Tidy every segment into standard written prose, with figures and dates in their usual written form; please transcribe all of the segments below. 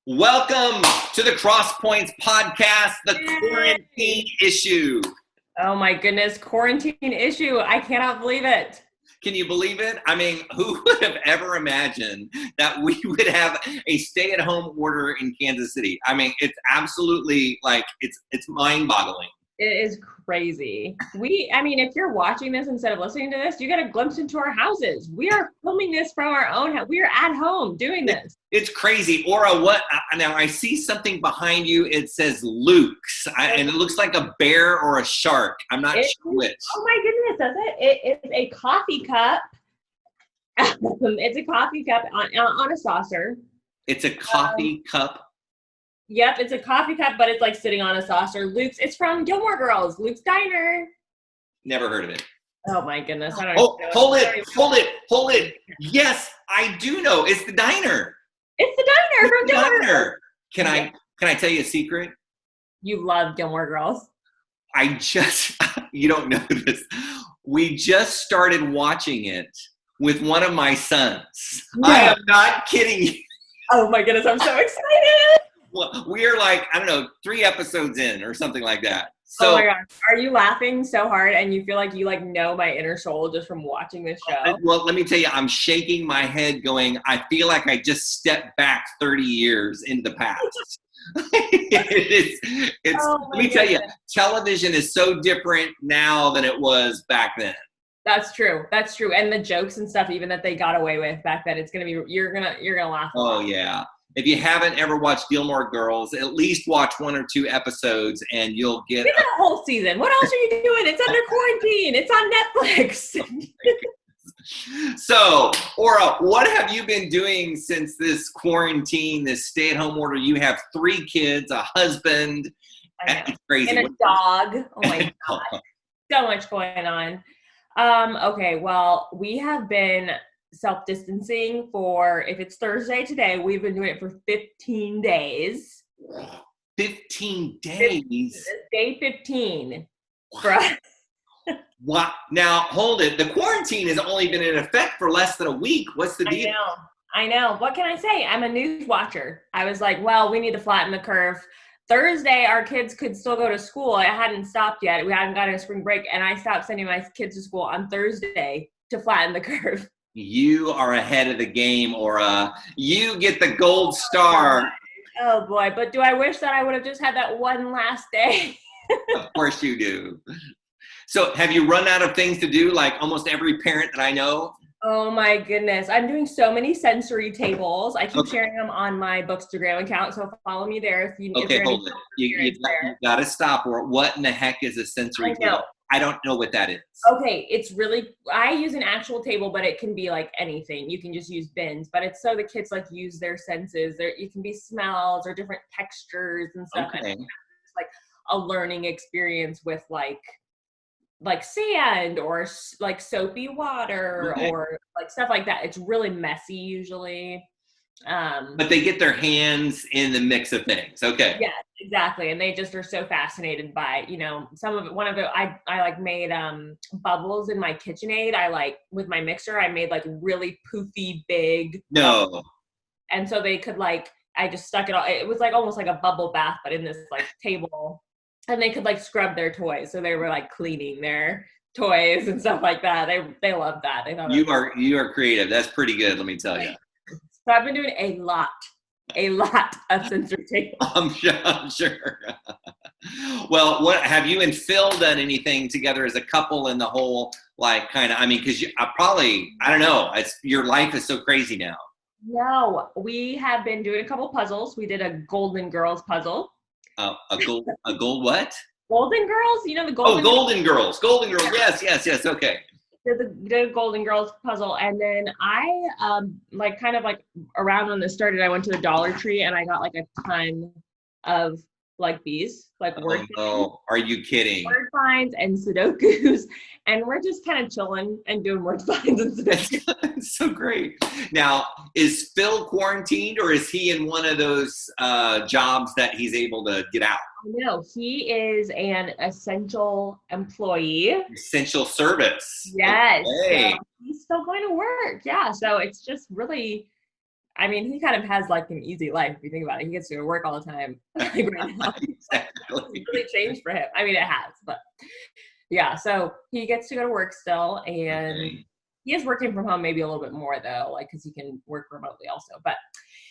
Welcome to the Cross Points podcast, the quarantine issue. Oh my goodness, quarantine issue. I cannot believe it. Can you believe it? I mean, who would have ever imagined that we would have a stay-at-home order in Kansas City? I mean, it's absolutely it's mind-boggling. It is crazy. If you're watching this instead of listening to this, you get a glimpse into our houses. We are filming this from our own house. We are at home doing this. It's crazy. Orah, what? Now, I see something behind you. It says Luke's, and it looks like a bear or a shark. I'm not sure which. Oh my goodness, does it? It is a coffee cup. It's a coffee cup on a saucer. It's a coffee cup. Yep, it's a coffee cup, but it's like sitting on a saucer. It's from Gilmore Girls, Luke's Diner. Never heard of it. Oh my goodness. I don't know. Hold it. Yes, I do know. It's the diner. It's the diner from Gilmore Girls. Can I tell you a secret? You love Gilmore Girls. You don't know this. We just started watching it with one of my sons. No. I am not kidding you. Oh my goodness, I'm so excited. Well, we are 3 episodes in or something like that. So, oh my gosh, are you laughing so hard and you feel like you know my inner soul just from watching this show? Well, let me tell you, I'm shaking my head going, I feel like I just stepped back 30 years in the past. Let me tell you, television is so different now than it was back then. That's true. And the jokes and stuff, even that they got away with back then, you're gonna laugh. Oh yeah. If you haven't ever watched Gilmore Girls, at least watch 1 or 2 episodes and you'll get a whole season. What else are you doing? It's under quarantine. It's on Netflix. So, Orah, what have you been doing since this quarantine, this stay-at-home order? You have 3 kids, a husband. It's crazy. And a dog. Oh my God. So much going on. Okay, well, we have been self-distancing for, if it's Thursday today, we've been doing it for 15 days. 15 days? Day 15 for us. What? Now, hold it. The quarantine has only been in effect for less than a week. What's the deal? I know. What can I say? I'm a news watcher. I was like, well, we need to flatten the curve. Thursday, our kids could still go to school. It hadn't stopped yet. We hadn't gotten a spring break, and I stopped sending my kids to school on Thursday to flatten the curve. You are ahead of the game, Orah. You get the gold star. Oh boy, but do I wish that I would have just had that one last day? Of course you do. So have you run out of things to do like almost every parent that I know? Oh my goodness. I'm doing so many sensory tables. I keep sharing them on my Bookstagram account, so follow me there. Hold it. You got to stop. Or what in the heck is a sensory table? I don't know what that is. Okay, I use an actual table, but it can be like anything. You can just use bins, but it's so the kids use their senses. It can be smells or different textures and stuff. Okay. And it's like a learning experience with like sand or like soapy water or like stuff like that. It's really messy usually. But they get their hands in the mix of things. Okay. Yeah, exactly. And they just are so fascinated by, some of it. One of it, I made bubbles in my KitchenAid. With my mixer, I made really poofy big. No. Bubbles. And so they could I just stuck it all. It was almost like a bubble bath, but in this table. And they could scrub their toys. So they were cleaning their toys and stuff like that. They loved that. They thought you are creative. That's pretty good. Let me tell you. So I've been doing a lot of sensory tables. I'm sure. Well, what have you and Phil done anything together as a couple in the whole because I don't know. Your life is so crazy now. No, we have been doing a couple puzzles. We did a Golden Girls puzzle. A gold what? Golden Girls? You know the Golden. Oh, Golden Girls. Golden Girls. Yes. Okay. The Golden Girls puzzle, and then I around when this started, I went to the Dollar Tree and I got a ton of these word finds. Oh, are you kidding? Word finds and Sudokus, and we're just kind of chilling and doing word finds and Sudokus. It's so great. Now, is Phil quarantined or is he in one of those jobs that he's able to get out? No, he is an essential employee. Essential service. Yes. Okay. So he's still going to work. Yeah. So it's just really I mean, he kind of has like an easy life if you think about it. He gets to go to work all the time. Like right now. Exactly. It's really changed for him. I mean, it has, but yeah. So he gets to go to work still, and he is working from home maybe a little bit more though, like because he can work remotely also. But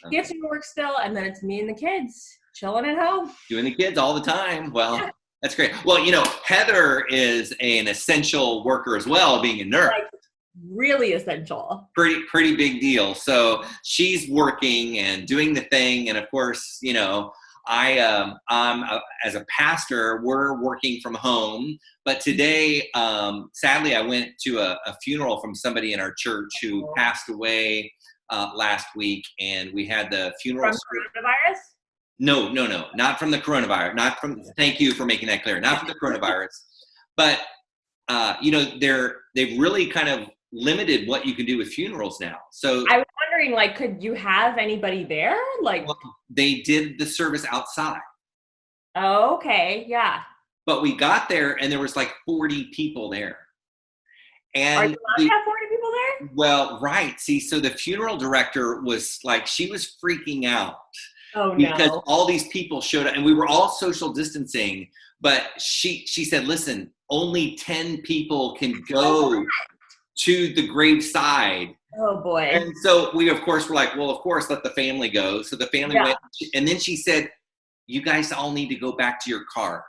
he gets to go to work still, and then it's me and the kids chilling at home. Doing the kids all the time. Well, that's great. Well, you know, Heather is an essential worker as well, being a nurse. Like, really essential. Pretty big deal. So she's working and doing the thing, and of course, you know, I'm as a pastor, we're working from home. But today, sadly, I went to a funeral from somebody in our church who passed away last week, and we had the funeral. From coronavirus? No, not from the coronavirus. Not from. Thank you for making that clear. Not from the coronavirus, but you know, they've really kind of limited what you can do with funerals now. So I was wondering, like, could you have anybody there? Like, well, they did the service outside. Oh, okay, yeah. But we got there and there was like 40 people there. And are you allowed to have 40 people there? Well, right. See, so the funeral director was like, she was freaking out. Oh, because no. all these people showed up, and we were all social distancing. But she said, "Listen, only 10 people can go to the graveside." Oh boy! And so we, of course, were like, "Well, of course, let the family go." So the family went, and then she said, "You guys all need to go back to your cars."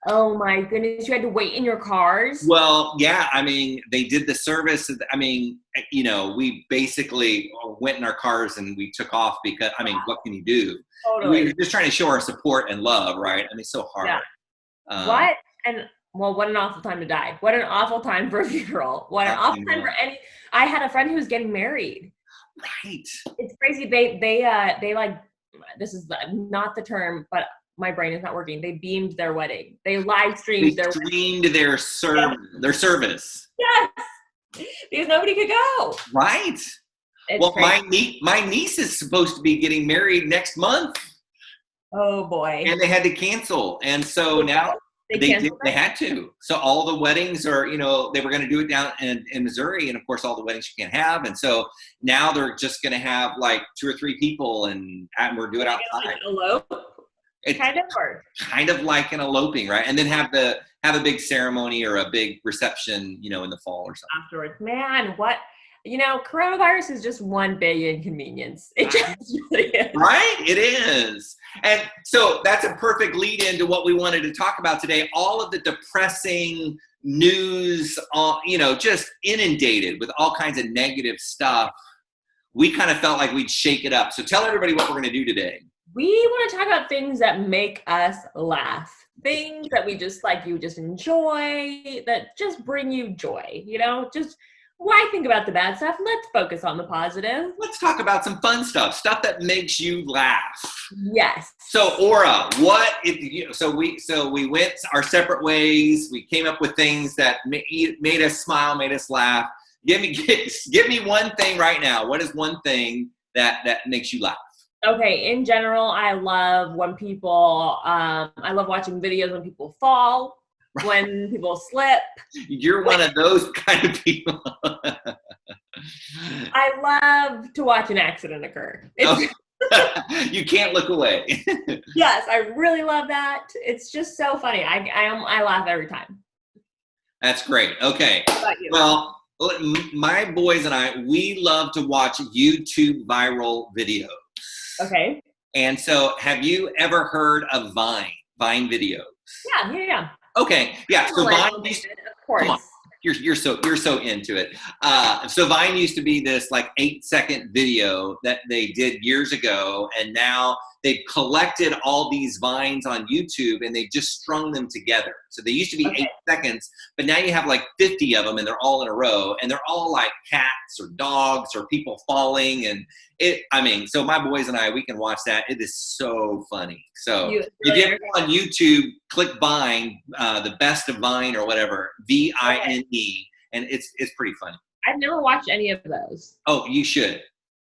Oh my goodness, you had to wait in your cars? Well, yeah, I mean, they did the service. I mean, you know, we basically went in our cars and we took off because, I mean, what can you do? Totally. We were just trying to show our support and love, right? I mean, it's so hard. Yeah. What? And, well, what an awful time to die. What an awful time for a funeral. What an awful time for any. I had a friend who was getting married. Right. It's crazy. They like, this is not the term, but my brain is not working. They beamed their wedding. They live streamed their service. Yes, because nobody could go. Right. It's well, crazy. my niece is supposed to be getting married next month. Oh boy. And they had to cancel, and so now they had to. So all the weddings are, you know, they were going to do it down in Missouri, and of course all the weddings you can't have, and so now they're just going to have like 2 or 3 people, and we're doing it outside. Like elope. It's kind of like an eloping, right? And then have a big ceremony or a big reception, you know, in the fall or something. Afterwards, man, what, you know, coronavirus is just one big inconvenience. It just really is. Right? It is. And so that's a perfect lead into what we wanted to talk about today. All of the depressing news, you know, just inundated with all kinds of negative stuff. We kind of felt like we'd shake it up. So tell everybody what we're going to do today. We want to talk about things that make us laugh. Things that we just like, you just enjoy, that just bring you joy, you know, just why think about the bad stuff? Let's focus on the positive. Let's talk about some fun stuff that makes you laugh. Yes. So Orah, so we went our separate ways. We came up with things that made us smile, made us laugh. Give me one thing right now. What is one thing that makes you laugh? Okay, in general, I love when people, I love watching videos when people fall, when people slip. You're one of those kind of people. I love to watch an accident occur. You can't look away. Yes, I really love that. It's just so funny. I laugh every time. That's great. Okay. How about you? Well, my boys and I, we love to watch YouTube viral videos. Okay. And so have you ever heard of Vine videos? Yeah. Okay. Yeah. So Vine, of course. Come on. You're so into it. So Vine used to be this like 8-second video that they did years ago, and now they've collected all these Vines on YouTube and they just strung them together. So they used to be 8 seconds, but now you have like 50 of them and they're all in a row, and they're all like cats or dogs or people falling. And so my boys and I, we can watch that. It is so funny. So if you ever go on YouTube, click Vine, the best of Vine or whatever, VINE, and it's pretty funny. I've never watched any of those. Oh, you should.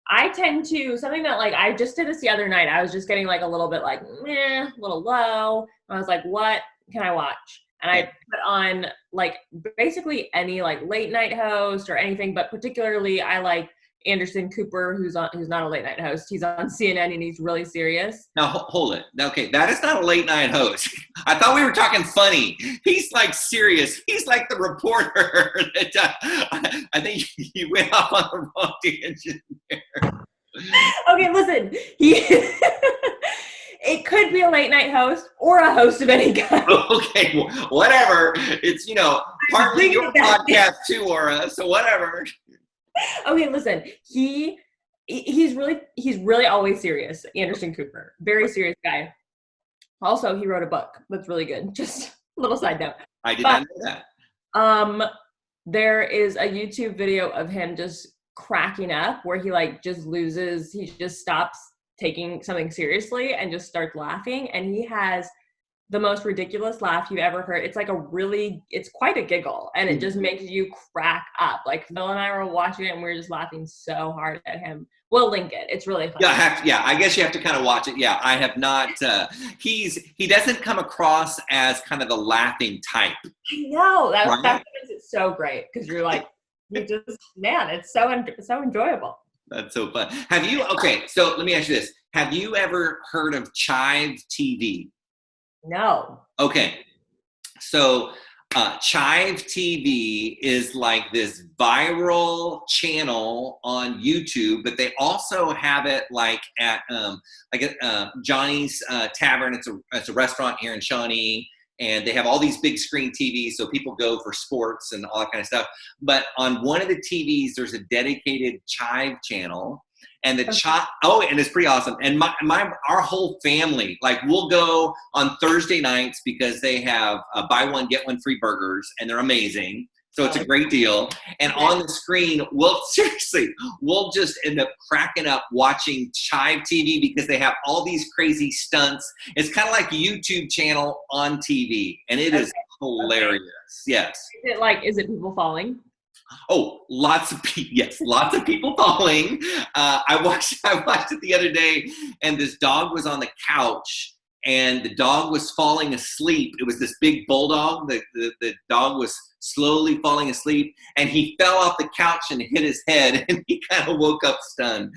I tend to, something that like, I just did this the other night. I was just getting like a little bit like, a little low. I was like, what can I watch? And I put on like basically any like late night host or anything, but particularly I like Anderson Cooper, who's not a late night host. He's on CNN and he's really serious. Now, hold it. Okay, that is not a late night host. I thought we were talking funny. He's like serious. He's like the reporter. That, I think you went off on the wrong tangent there. Okay, listen. It could be a late night host or a host of any kind. Okay, whatever. It's, partly your podcast too, Orah, so whatever. Okay, listen. He's really always serious. Anderson Cooper, very serious guy. Also, he wrote a book that's really good. Just a little side note. I did not know that. There is a YouTube video of him just cracking up where he just stops taking something seriously and just starts laughing, and he has the most ridiculous laugh you've ever heard. It's like it's quite a giggle, and it just makes you crack up. Like Phil and I were watching it and we were just laughing so hard at him. We'll link it. It's really funny. I guess you have to kind of watch it. Yeah, I have not. He doesn't come across as kind of the laughing type. I know that makes it so great because you're like, it's so enjoyable. That's so fun. Okay, so let me ask you this. Have you ever heard of Chime TV? No. Okay. So Chime TV is like this viral channel on YouTube, but they also have it like at Johnny's Tavern. It's a restaurant here in Shawnee. And they have all these big screen TVs, so people go for sports and all that kind of stuff. But on one of the TVs, there's a dedicated Chime channel, and and it's pretty awesome. And our whole family, like, we'll go on Thursday nights because they have buy one get one free burgers, and they're amazing. So it's a great deal. And on the screen, we'll just end up cracking up watching Chime TV because they have all these crazy stunts. It's kind of like a YouTube channel on TV, and it is hilarious. Okay. Yes. Is it people falling? Oh, lots of people falling. I watched it the other day, and this dog was on the couch, and the dog was falling asleep. It was this big bulldog. The dog was slowly falling asleep, and he fell off the couch and hit his head, and he kind of woke up stunned.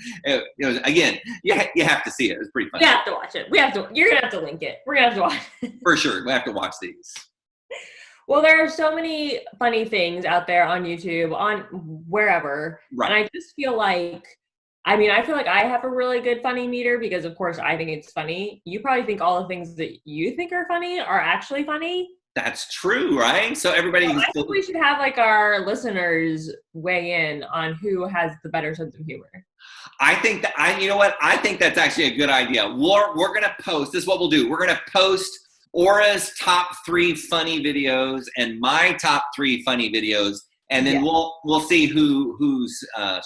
Again, you have to see it. It was pretty funny. You have to watch it. You're gonna have to link it. We're gonna have to watch it. For sure, we have to watch these. Well, there are so many funny things out there on YouTube, on wherever, right. And I just feel like, I feel like I have a really good funny meter because, of course, I think it's funny. You probably think all the things that you think are funny are actually funny. That's true, right? So everybody. I think we should have our listeners weigh in on who has the better sense of humor. I think that I think that's actually a good idea. We're gonna post. This is what we'll do. We're gonna post Orah's top 3 funny videos and my top 3 funny videos, and then we'll see who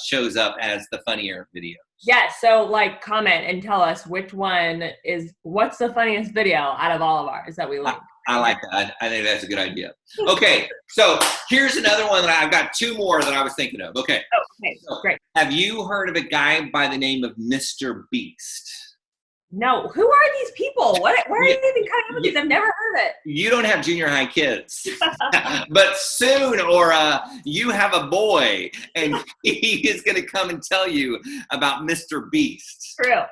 shows up as the funnier video. Yeah, so comment and tell us what's the funniest video out of all of ours that we like. I like that. I think that's a good idea. Okay, so here's another one that I've got 2 more that I was thinking of. Okay. Okay, so, great. Have you heard of a guy by the name of Mr. Beast? No. Who are these people? Where are you even coming up with these? I've never heard it. You don't have junior high kids. But soon, Orah, you have a boy, and he is going to come and tell you about Mr. Beast. True.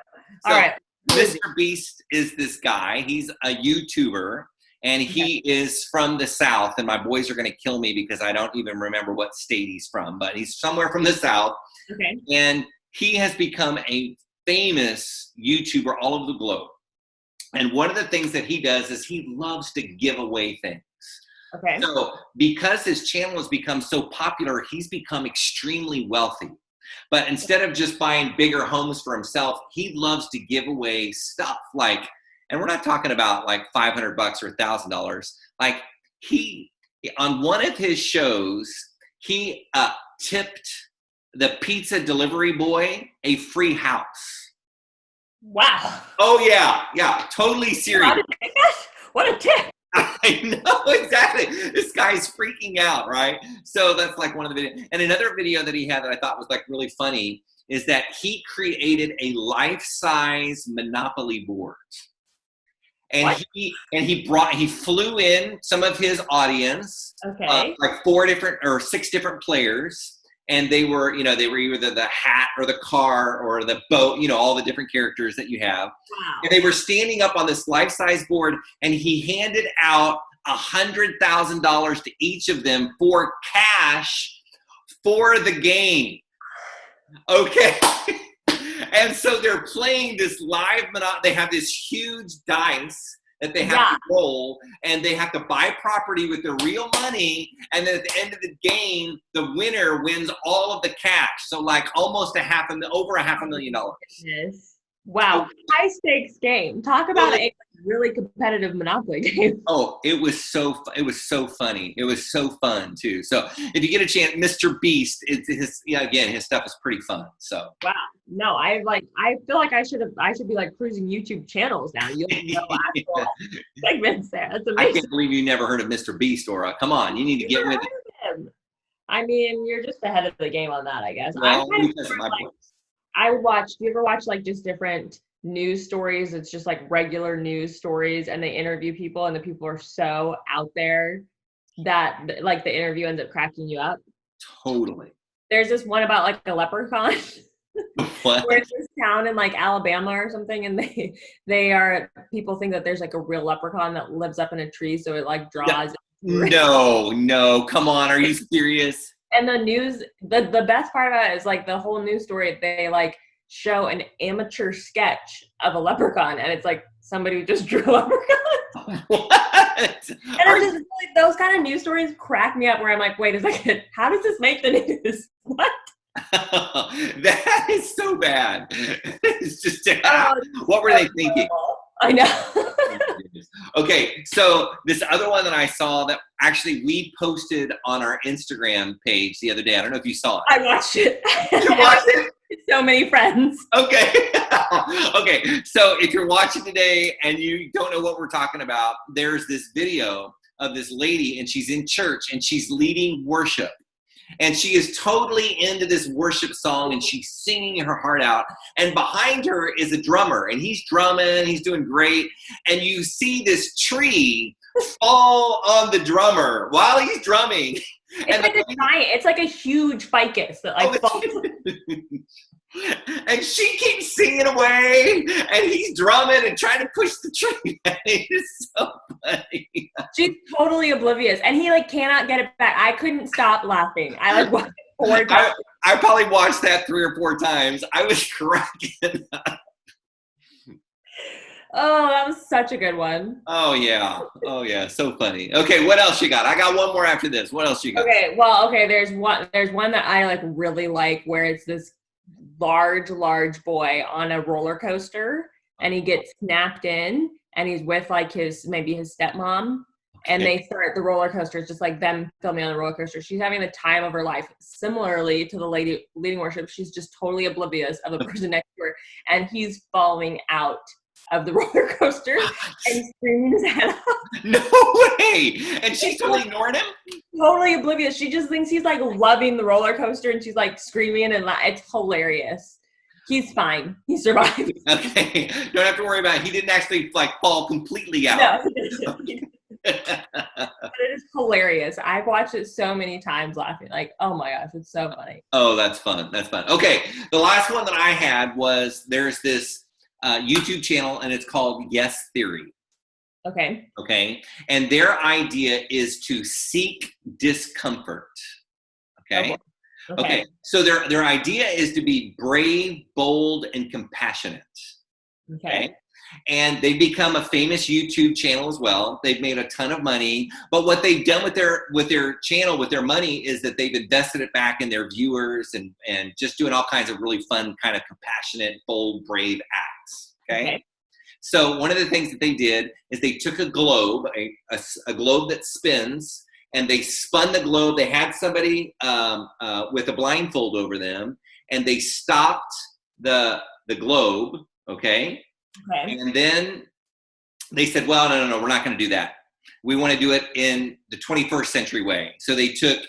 All right. Mr. Beast is this guy. He's a YouTuber, and he is from the South, and my boys are going to kill me because I don't even remember what state he's from, but he's somewhere from the South. Okay. And he has become a famous YouTuber all over the globe. And one of the things that he does is he loves to give away things. Okay. So because his channel has become so popular, he's become extremely wealthy. But instead of just buying bigger homes for himself, he loves to give away stuff and we're not talking about $500 or $1,000. He, on one of his shows, he tipped the pizza delivery boy a free house. Wow. Oh yeah, totally serious. What a tip. I know, exactly. This guy's freaking out, right? So that's one of the videos. And another video that he had that I thought was really funny is that he created a life-size Monopoly board. And he flew in some of his audience, okay, 4 different or 6 different players, And they were either the hat or the car or the boat, all the different characters that you have. Wow. And they were standing up on this life-size board, and he handed out $100,000 to each of them for cash for the game. Okay. And so they're playing this live Monopoly. They have this huge dice that they have to roll, and they have to buy property with their real money, and then at the end of the game, the winner wins all of the cash. So like almost over $500,000. Yes. Wow. High stakes game. Talk about a really competitive Monopoly game. Oh, it was so funny. It was so fun too. So if you get a chance, Mr. Beast, his stuff is pretty fun. So wow. No, I feel like I should be like cruising YouTube channels now. You'll know actual segments there. That's amazing. I can't believe you never heard of Mr. Beast, Orah. Come on, you need to get with it. I mean, you're just ahead of the game on that, I guess. Well, because of my voice. Do you ever watch like just different news stories? It's just like regular news stories, and they interview people, and the people are so out there that like the interview ends up cracking you up. Totally. There's this one about like a leprechaun. What? Where it's this town in like Alabama or something, and people think that there's like a real leprechaun that lives up in a tree, so it like draws. No, come on, are you serious? And the news, the best part about it is like the whole news story, they like show an amateur sketch of a leprechaun, and it's like somebody who just drew a leprechaun. What? And I'm just like, those kind of news stories crack me up where I'm like, wait a second, how does this make the news? What? That is so bad. It's just what were they thinking? I know. Okay, so this other one that I saw that actually we posted on our Instagram page the other day. I don't know if you saw it. I watched it. You watched it? So many friends. Okay. Okay, so if you're watching today and you don't know what we're talking about, there's this video of this lady, and she's in church, and she's leading worship. And she is totally into this worship song, and she's singing her heart out. And behind her is a drummer, and he's drumming, he's doing great. And you see this tree fall on the drummer while he's drumming. It's like a huge ficus that like falls. And she keeps singing away, and he's drumming and trying to push the tree. It is so funny. She's totally oblivious, and he like cannot get it back. I couldn't stop laughing. I like watched it 4 times. I probably watched that 3 or 4 times. I was cracking up. Oh, that was such a good one. Oh yeah, so funny. Okay, what else you got? I got one more after this. What else you got? Okay, there's one that I like really like, where it's this large boy on a roller coaster, and he gets snapped in, and he's with like maybe his stepmom, and they start the roller coaster. It's just like them filming on the roller coaster. She's having the time of her life. Similarly to the lady leading worship, she's just totally oblivious of the person next to her, and he's falling out of the roller coaster and screaming his head off. No way! And she's totally ignoring him? Totally oblivious. She just thinks he's like loving the roller coaster, and she's like screaming, and it's hilarious. He's fine. He survived. Okay. Don't have to worry about it. He didn't actually like fall completely out. No. But it is hilarious. I've watched it so many times laughing. Like, oh my gosh, it's so funny. Oh, that's fun. That's fun. Okay. The last one that I had was there's this YouTube channel, and it's called Yes Theory. Okay. Okay. And their idea is to seek discomfort. Okay. Okay. So their idea is to be brave, bold, and compassionate. Okay. And they've become a famous YouTube channel as well. They've made a ton of money. But what they've done with their channel, with their money, is that they've invested it back in their viewers and just doing all kinds of really fun, kind of compassionate, bold, brave acts. Okay. So one of the things that they did is they took a globe, a globe that spins, and they spun the globe. They had somebody with a blindfold over them, and they stopped the globe. Okay. And then they said, well, no, we're not going to do that. We want to do it in the 21st century way. So they took,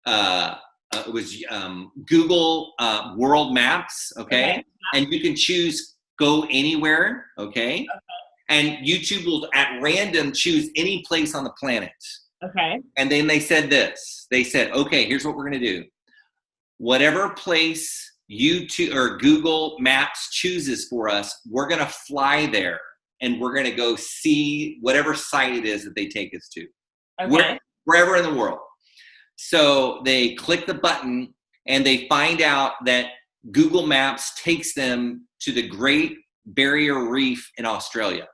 it was Google World Maps, okay? And you can choose go anywhere, okay? And YouTube will, at random, choose any place on the planet. Okay. And then they said this. They said, okay, here's what we're going to do. whatever place YouTube or Google Maps chooses for us, we're going to fly there and we're going to go see whatever site it is that they take us to. Okay. Wherever in the world. So they click the button and they find out that Google Maps takes them to the Great Barrier Reef in Australia.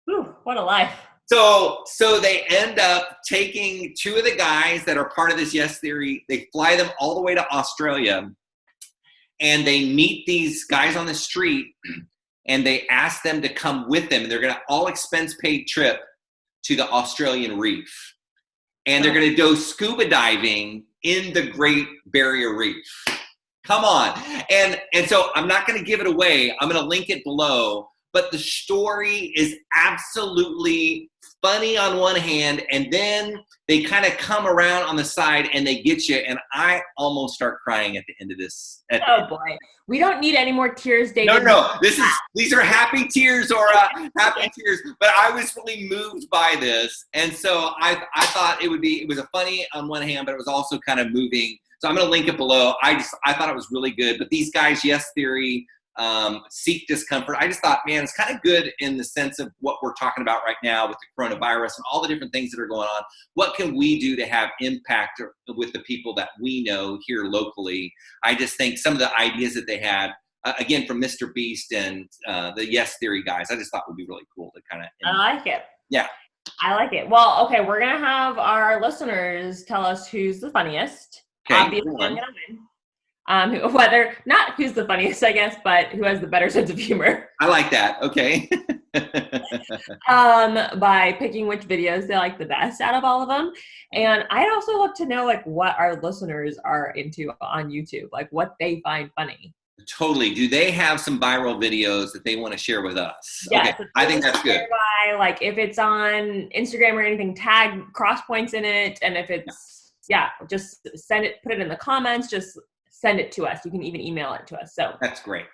Whew, what a life. So they end up taking two of the guys that are part of this Yes Theory. They fly them all the way to Australia, and they meet these guys on the street, and they ask them to come with them. And they're going to all expense paid trip to the Australian Reef. And they're going to go scuba diving in the Great Barrier Reef. Come on. And so I'm not going to give it away. I'm going to link it below. But the story is absolutely funny on one hand, and then they kind of come around on the side and they get you, and I almost start crying at the end of this. Oh boy. We don't need any more tears, David. No. These are happy tears, Orah. Happy tears. But I was really moved by this. And so I thought it was a funny on one hand, but it was also kind of moving. So I'm going to link it below. I thought it was really good. But these guys, Yes Theory, seek discomfort. I just thought, man, it's kind of good in the sense of what we're talking about right now with the coronavirus and all the different things that are going on. What can we do to have impact with the people that we know here locally? I just think some of the ideas that they had, again, from Mr. Beast and the Yes Theory guys, I just thought would be really cool to kind of. I like it. Yeah. I like it. Well, okay, we're going to have our listeners tell us who's the funniest. Okay. Obviously, I'm going to win. Whether not who's the funniest, I guess, but who has the better sense of humor. I like that. Okay. By picking which videos they like the best out of all of them. And I'd also love to know like what our listeners are into on YouTube, like what they find funny. Totally. Do they have some viral videos that they want to share with us? Yes, okay. I think that's good. Like if it's on Instagram or anything, tag cross points in it. And if it's, just send it, put it in the comments, just send it to us. You can even email it to us. So that's great.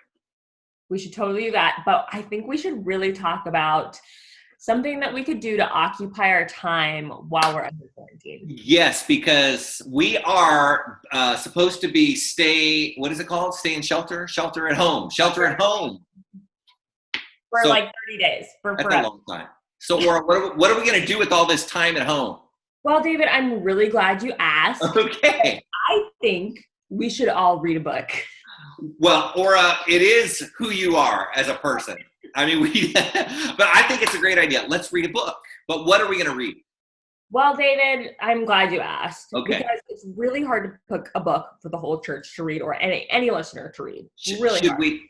We should totally do that. But I think we should really talk about something that we could do to occupy our time while we're under quarantine. Yes, because we are supposed to be what is it called? Stay in shelter? Shelter at home. Shelter at home. For like 30 days. That's a long time. So what are we going to do with all this time at home? Well, David, I'm really glad you asked. Okay. I think we should all read a book. Well, Orah, it is who you are as a person. I mean, but I think it's a great idea. Let's read a book. But what are we going to read? Well, David, I'm glad you asked. Okay. Because it's really hard to pick a book for the whole church to read or any listener to read.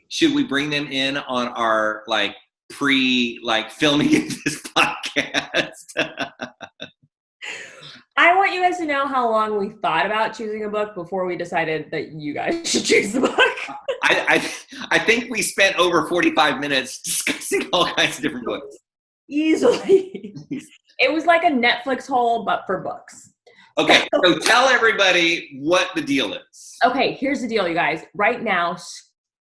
Should we bring them in on our filming this podcast? I want you guys to know how long we thought about choosing a book before we decided that you guys should choose the book. I think we spent over 45 minutes discussing all kinds of different books. Easily. It was like a Netflix hole, but for books. Okay, so tell everybody what the deal is. Okay, here's the deal, you guys. Right now,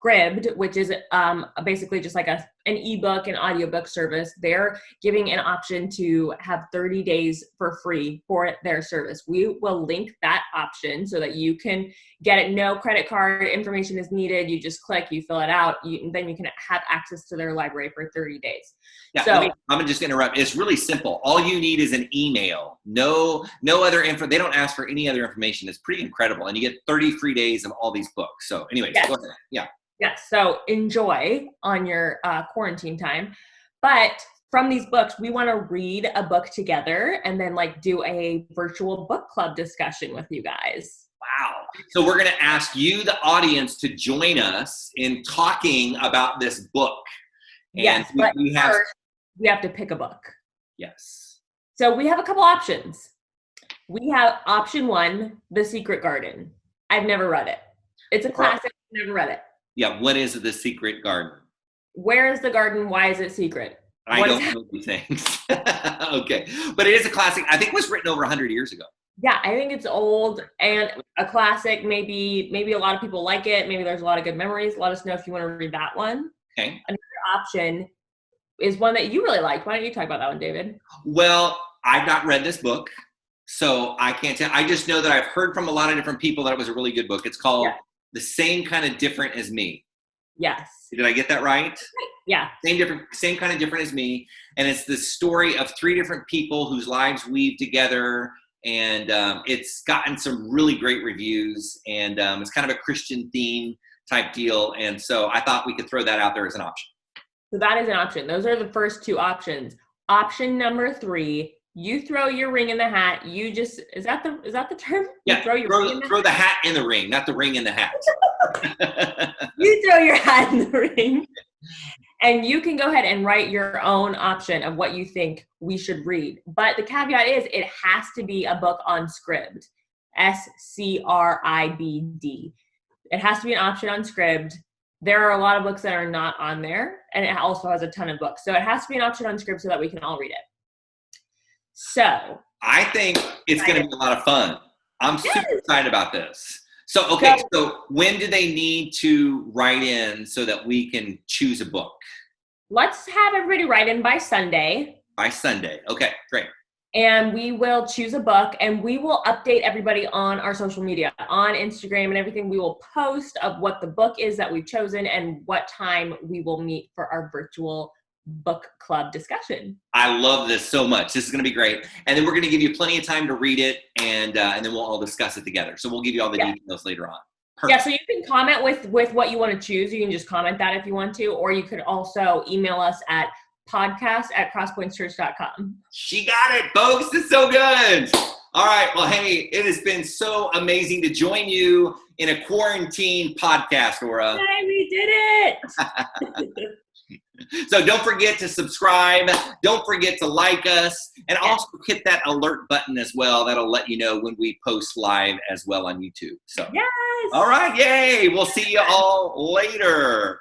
Scribd, which is basically just like an ebook and audiobook service, they're giving an option to have 30 days for free for their service. We will link that option so that you can get it. No credit card information is needed. You just click, you fill it out, then you can have access to their library for 30 days. Yeah, so, I'm gonna just interrupt. It's really simple. All you need is an email. No other info. They don't ask for any other information. It's pretty incredible, and you get 30 free days of all these books. So, anyways, yes. Go ahead. Yeah. Yes, so enjoy on your quarantine time. But from these books, we want to read a book together and then do a virtual book club discussion with you guys. Wow. So we're going to ask you, the audience, to join us in talking about this book. And yes, but first, we have to pick a book. Yes. So we have a couple options. We have option 1, The Secret Garden. I've never read it. It's a classic. I've never read it. Yeah, what is The Secret Garden? Where is the garden? Why is it secret? I don't know these things. Okay, but it is a classic. I think it was written over 100 years ago. Yeah, I think it's old and a classic. Maybe a lot of people like it. Maybe there's a lot of good memories. Let us know if you want to read that one. Okay. Another option is one that you really liked. Why don't you talk about that one, David? Well, I've not read this book. So I can't tell. I just know that I've heard from a lot of different people that it was a really good book. It's called Yeah. The Same Kind of Different as Me. Yes. Did I get that right? Yeah. Same kind of different as me. And it's the story of 3 different people whose lives weave together. And it's gotten some really great reviews. And it's kind of a Christian theme type deal. And so I thought we could throw that out there as an option. So that is an option. Those are the first 2 options. Option number 3, you throw your ring in the hat. You just, is that the term? Yeah, you throw the hat in the ring, not the ring in the hat. You throw your hat in the ring. And you can go ahead and write your own option of what you think we should read. But the caveat is it has to be a book on Scribd. Scribd. It has to be an option on Scribd. There are a lot of books that are not on there, and it also has a ton of books. So it has to be an option on Scribd so that we can all read it. So I think it's going to be a lot of fun. I'm super excited about this. So, okay, so when do they need to write in so that we can choose a book? Let's have everybody write in by Sunday. By Sunday. Okay, great. And we will choose a book, and we will update everybody on our social media, on Instagram and everything. We will post of what the book is that we've chosen and what time we will meet for our virtual book club discussion. I love this so much. This is going to be great. And then we're going to give you plenty of time to read it, and then we'll all discuss it together. So well give you all the details later on. Perfect. Yeah, so you can comment with what you want to choose. You can just comment that if you want to, or you could also email us at podcast@crosspointschurch.com. She got it, folks. It's so good. All right. Well, hey, it has been so amazing to join you in a quarantine podcast, Orah. Hey, we did it. So don't forget to subscribe. Don't forget to like us, and also hit that alert button as well. That'll let you know when we post live as well on YouTube. So, yes. All right. Yay. We'll see you all later.